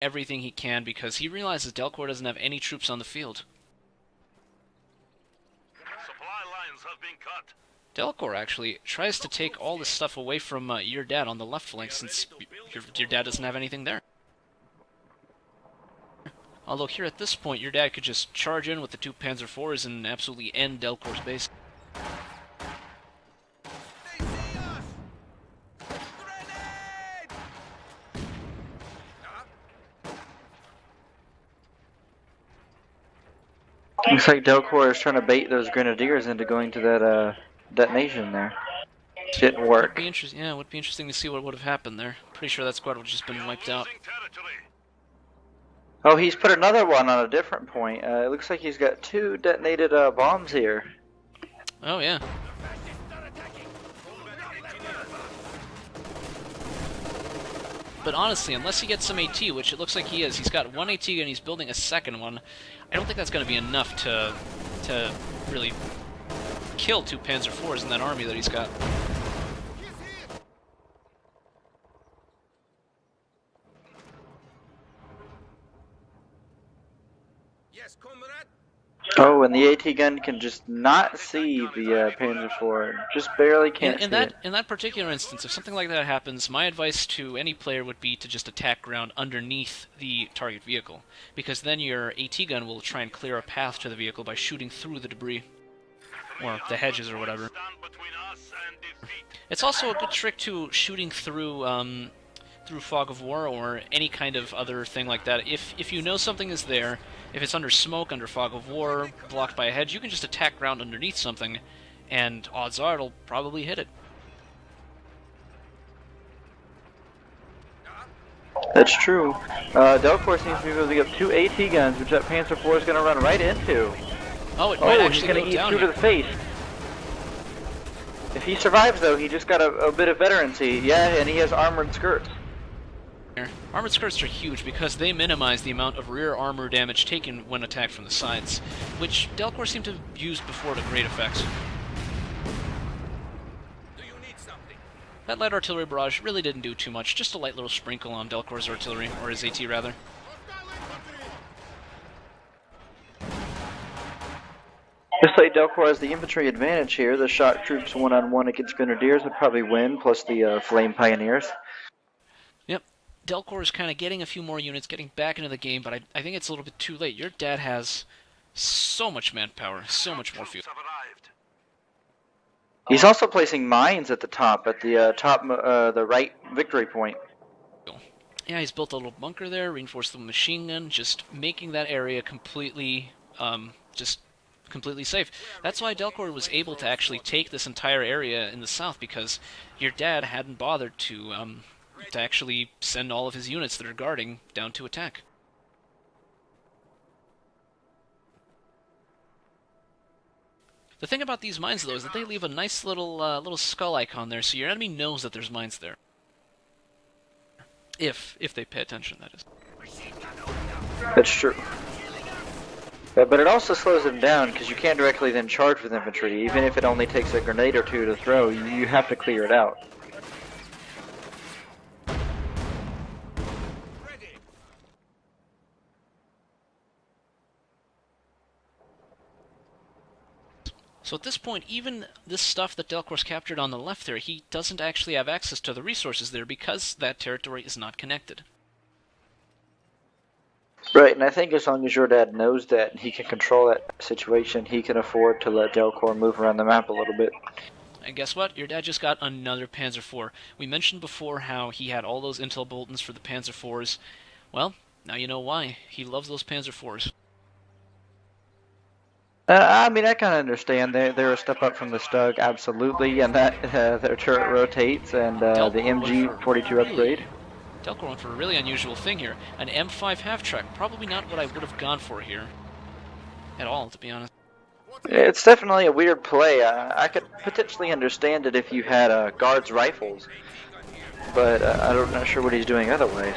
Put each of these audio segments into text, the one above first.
everything he can because he realizes Delcore doesn't have any troops on the field. Supply lines have been cut. Delcore actually tries to take all this stuff away from YourDad on the left flank since your dad doesn't have anything there. Although here at this point, YourDad could just charge in with the 2 Panzer IVs and absolutely end Delcore's base. Looks like Delcore is trying to bait those grenadiers into going to that detonation there. Didn't work. Would be interesting to see what would have happened there. Pretty sure that squad would have just been wiped out. Oh, he's put another one on a different point. It looks like he's got 2 detonated bombs here. Oh yeah. But honestly, unless he gets some AT, which it looks like he is, he's got 1 AT and he's building a second one. I don't think that's going to be enough to really kill 2 Panzer IVs in that army that he's got. Oh, and the AT gun can just not see the Panzer IV. Just barely can't see it. In that particular instance, if something like that happens, my advice to any player would be to just attack ground underneath the target vehicle, because then your AT gun will try and clear a path to the vehicle by shooting through the debris, or the hedges or whatever. It's also a good trick to shooting through fog of war or any kind of other thing like that. If you know something is there, if it's under smoke, under fog of war, blocked by a hedge, you can just attack ground underneath something, and odds are it'll probably hit it. That's true. Delcore seems to be able to get 2 AT guns, which that Panzer IV is going to run right into. Oh, it might actually he's going to eat down through here. to the face. If he survives, though, he just got a bit of veterancy. Yeah, and he has armored skirts. Armored skirts are huge because they minimize the amount of rear armor damage taken when attacked from the sides, which Delcore seemed to have used before to great effect. That light artillery barrage really didn't do too much, just a light little sprinkle on Delcore's artillery, or his AT rather. Looks like Delcore has the infantry advantage here. The shock troops one-on-one against grenadiers would probably win, plus the flame pioneers. Yep. Delcore is kind of getting a few more units, getting back into the game, but I think it's a little bit too late. Your dad has so much manpower, so much more fuel. He's also placing mines at the top, the right victory point. Yeah, he's built a little bunker there, reinforced the machine gun, just making that area completely safe. That's why Delcore was able to actually take this entire area in the south, because your dad hadn't bothered to actually send all of his units that are guarding down to attack. The thing about these mines, though, is that they leave a nice little skull icon there, so your enemy knows that there's mines there. If they pay attention, that is. That's true. But it also slows them down, because you can't directly then charge with infantry. Even if it only takes a grenade or 2 to throw, you have to clear it out. So at this point, even this stuff that Delcore's captured on the left there, he doesn't actually have access to the resources there because that territory is not connected. Right, and I think as long as your dad knows that and he can control that situation, he can afford to let Delcore move around the map a little bit. And guess what? Your dad just got another Panzer IV. We mentioned before how he had all those intel bulletins for the Panzer IVs. Well, now you know why. He loves those Panzer IVs. I mean, I kind of understand. They're a step up from the Stug, absolutely, and that their turret rotates, and the MG42 upgrade. Delcore went for a really unusual thing here. An M5 half-track. Probably not what I would have gone for here. At all, to be honest. It's definitely a weird play. I could potentially understand it if you had guards rifles, but I'm not sure what he's doing otherwise.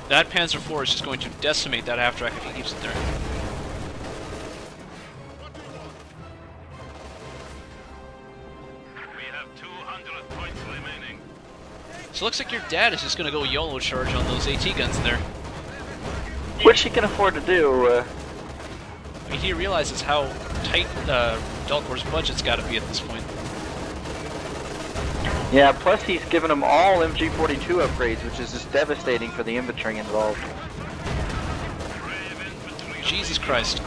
That Panzer IV is just going to decimate that half-track if he keeps it there. have 200 points remaining. So it looks like your dad is just going to go YOLO charge on those AT guns there. Which he can afford to do. I mean, he realizes how tight Delcore's budget's got to be at this point. Yeah, plus he's given them all MG42 upgrades, which is just devastating for the infantry involved. Jesus Christ.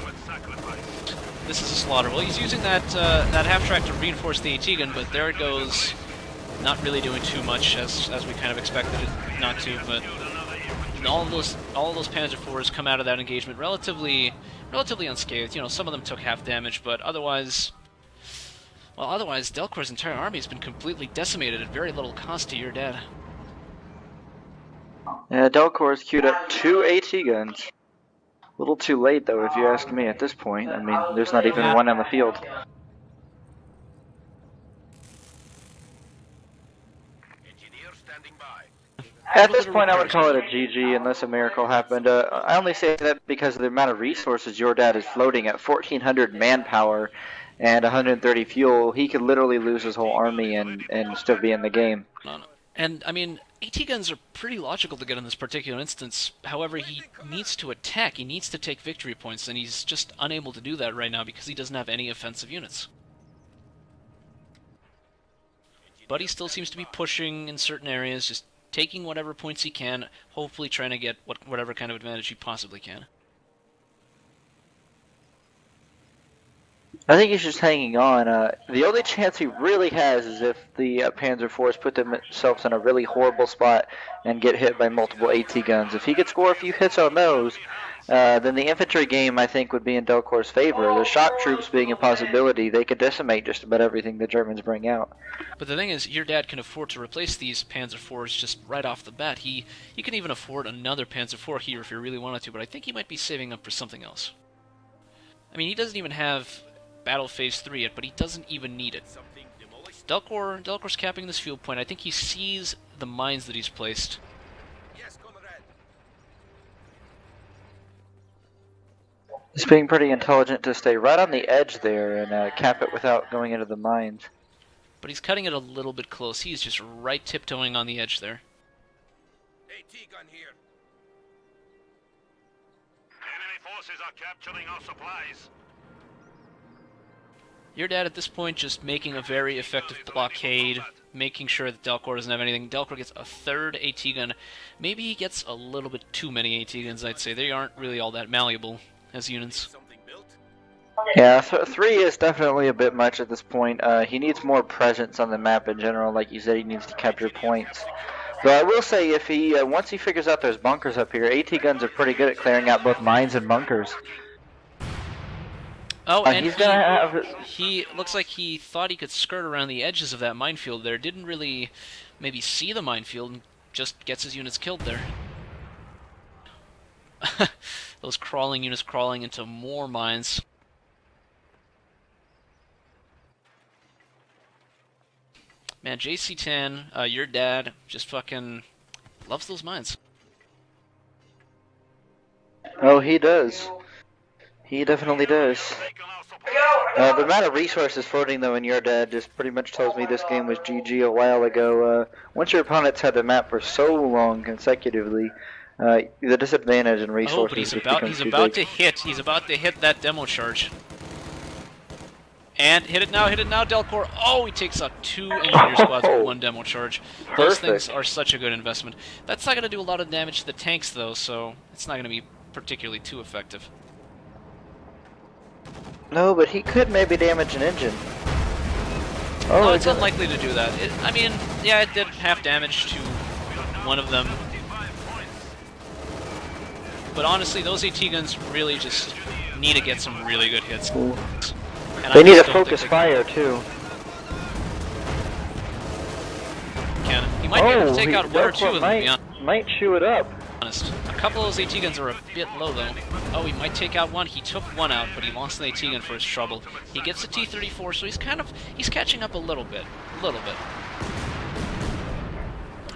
This is a slaughter. Well, he's using that that half-track to reinforce the AT gun, but there it goes. Not really doing too much, as we kind of expected it not to, but all of those Panzer IVs come out of that engagement relatively unscathed. You know, some of them took half damage, but otherwise, well, Delcore's entire army has been completely decimated at very little cost to your dad. Yeah, Delcore's queued up 2 AT guns. A little too late, though, if you ask me at this point. I mean, there's not even one on the field. At this point, I would call it a GG unless a miracle happened. I only say that because of the amount of resources your dad is floating at 1,400 manpower and 130 fuel. He could literally lose his whole army and still be in the game. And, I mean, AT guns are pretty logical to get in this particular instance. However, he needs to attack. He needs to take victory points, and he's just unable to do that right now because he doesn't have any offensive units. But he still seems to be pushing in certain areas, just taking whatever points he can, hopefully trying to get whatever kind of advantage he possibly can. I think he's just hanging on. The only chance he really has is if the Panzer IVs put themselves in a really horrible spot and get hit by multiple AT guns. If he could score a few hits on those, then the infantry game, I think, would be in Delcore's favor. The shock troops being a possibility, they could decimate just about everything the Germans bring out. But the thing is, your dad can afford to replace these Panzer IVs just right off the bat. He can even afford another Panzer IV here if he really wanted to, but I think he might be saving up for something else. I mean, he doesn't even have Battle Phase 3 yet, but he doesn't even need it. Delcore's capping this field point. I think he sees the mines that he's placed. He's being pretty intelligent to stay right on the edge there and cap it without going into the mines. But he's cutting it a little bit close. He's just right tiptoeing on the edge there. AT gun here. Enemy forces are capturing our supplies. Your dad at this point just making a very effective blockade, making sure that Delcore doesn't have anything. Delcore gets a third AT gun. Maybe he gets a little bit too many AT guns, I'd say. They aren't really all that malleable as units. Yeah, 3 is definitely a bit much at this point. He needs more presence on the map in general. Like you said, he needs to capture points. But I will say, if he once he figures out there's bunkers up here, AT guns are pretty good at clearing out both mines and bunkers. Oh, and he's gonna have... he looks like he thought he could skirt around the edges of that minefield there. Didn't really maybe see the minefield and just gets his units killed there. Those crawling units crawling into more mines. Man, JC-10, your dad just fucking loves those mines. Oh, he does. He definitely does. The amount of resources floating, though, in your dad just pretty much tells me this game was GG a while ago. Once your opponents had the map for so long consecutively, the disadvantage in resources. Oh, but he's about to hit that demo charge. And hit it now, Delcore. Oh, he takes out 2 engineer squads with 1 demo charge. Those things are such a good investment. That's not going to do a lot of damage to the tanks, though, so it's not going to be particularly too effective. No, but he could maybe damage an engine. Oh, no, it's unlikely to do that. I mean, yeah, it did half damage to one of them. But honestly, those AT guns really just need to get some really good hits. They need a focus fire, too. He might be able to take out 1 or 2 of them, might chew it up. Honest. A couple of those AT guns are a bit low, though. Oh, he might take out 1. He took 1 out, but he lost an AT gun for his trouble. He gets a T-34, so he's catching up a little bit.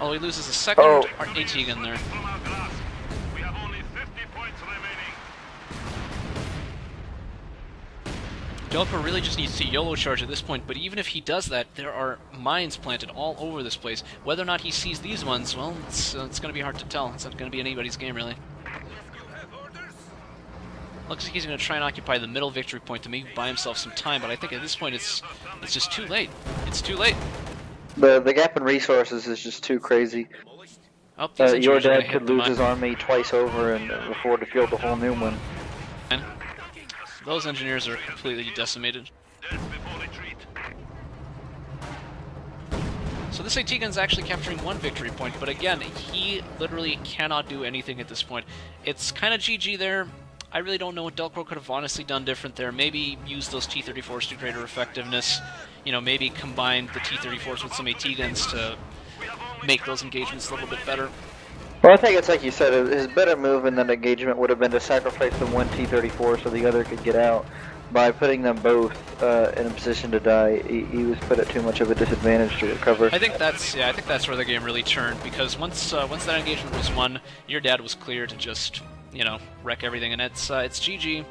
Oh, he loses a second AT gun there. We have only 50 points remaining. Delcore really just needs to YOLO charge at this point, but even if he does that, there are mines planted all over this place. Whether or not he sees these ones, well, it's going to be hard to tell. It's not going to be anybody's game, really. Looks like he's going to try and occupy the middle victory point to maybe buy himself some time, but I think at this point it's just too late. It's too late. The gap in resources is just too crazy. Oh, these engineers are gonna YourDad hit could the lose mine. his army twice over and afford to field a whole new one. Those engineers are completely decimated. Death before retreat. So this AT gun's actually capturing one victory point, but again, he literally cannot do anything at this point. It's kind of GG there. I really don't know what Delcore could have honestly done different there. Maybe use those T-34s to greater effectiveness. You know, maybe combine the T-34s with some AT guns to make those engagements a little bit better. Well, I think it's like you said, his better move in that engagement would have been to sacrifice the one T-34 so the other could get out. By putting them both in a position to die, he was put at too much of a disadvantage to recover. I think that's where the game really turned, because once that engagement was won, YourDad was clear to just, you know, wreck everything, and it's GG.